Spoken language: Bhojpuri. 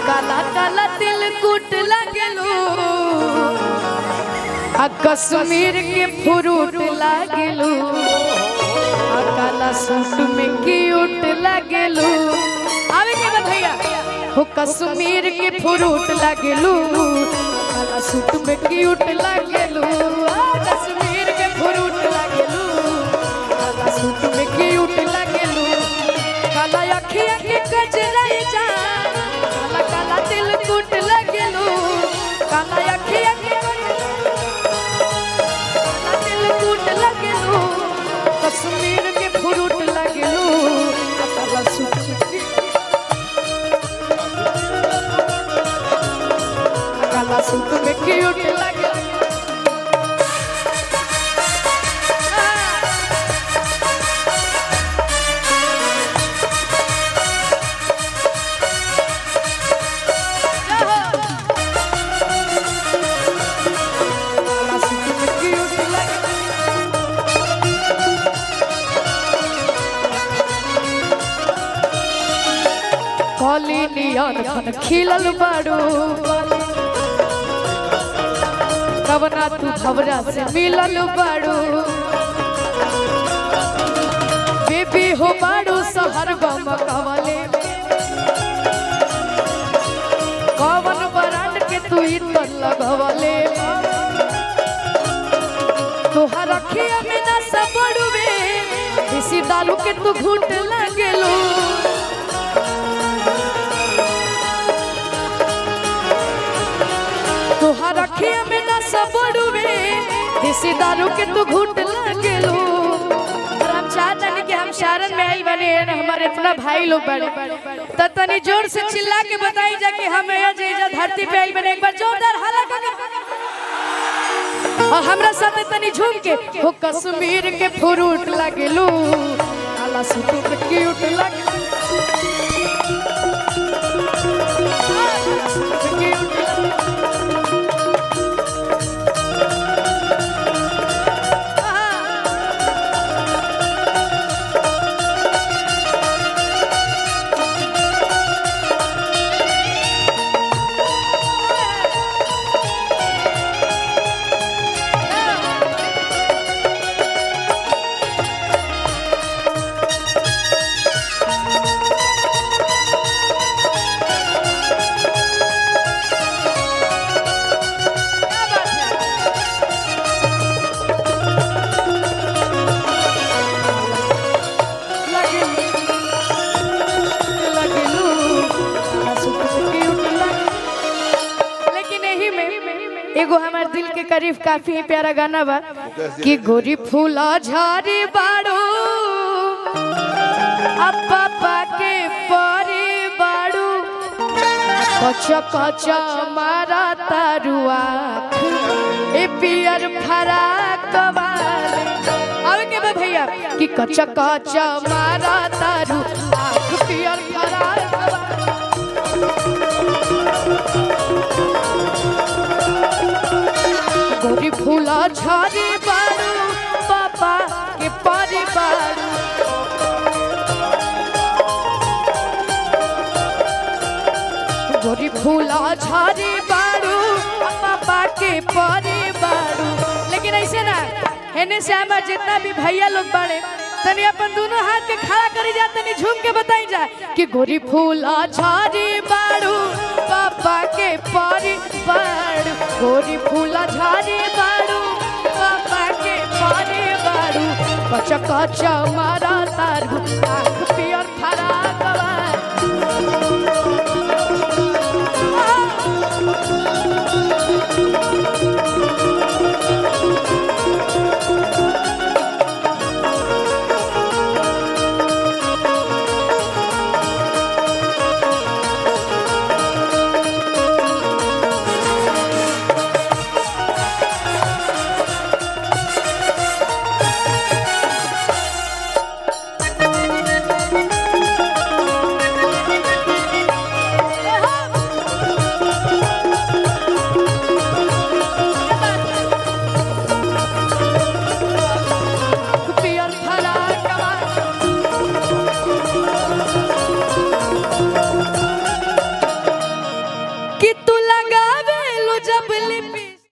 काला काला तिल कुट लगेलू कश्मीर के फ्रूट लगेलू काला सूट में क्यूट लगेलू आवे के भैया हो कश्मीर के फ्रूट लगेलू काला सूट में क्यूट लगेलू कश्मीर के फ्रूट लगेलू काला सूट में क्यूट लगेलू काला अखिया के गजरा जा काला काला तिल कुट लगेलू काला अखिया के तिल कुट लगेलू कश्मीर के फ्रूट लगेलू काला सूट काला सूट में क्यूट लगेलू नियन खिलल बाड़ू कवना तू भवरा से मिलल बाड़ू बेबी हो बाड़ू शहर बम कवले कवन ब्रांड के तू इतर लगवले तोहर अखिया में ना सबड़ू में इसी दारू के तू घूट लगेलू तोहर अखिया में ना सबड़ुवे देसी दारू के तू घूट लगेलू और हम चाहते हैं कि हम शारन में आई बने हैं हमारे इतना भाई लोग बड़े तो तनी जोर से चिल्ला के बताई जा कि हम ये धरती पे आई बने एक बार जोरदार हल्ला कर और हमरा साथ तनी झूम के हो कश्मीर के फ्रूट लगेलू काला सूट पे क्यूट लगेलू एगो हमार दिल के करीब काफी प्यारा गाना बा कि गोरी फूला झाड़ी बाड़ू अब पापा के परी बाड़ू कच्चा कच्चा मारा तारुआ ए पियर फराक वाले आवे के बा भैया कि कच्चा कच्चा मारा तारू आँख पियर फराक गोरी फूला झाड़ी बाड़ू पापा के परिवार गोरी फूला झाड़ी बाड़ू पापा के परिवार लेकिन ऐसे ना हेने से हमारे जितना भी भैया लोग बड़े तनी अपन दोनों हाथ के खड़ा करी जा तनी झूम के बताई जा कि गोरी फूला झाड़ी बाड़ू पापा के परिवार गोरी फूला झाड़ी बाड़ू पापा के परिवार कच्चा कच्चा मारा तारू आँख पियर फराक लवली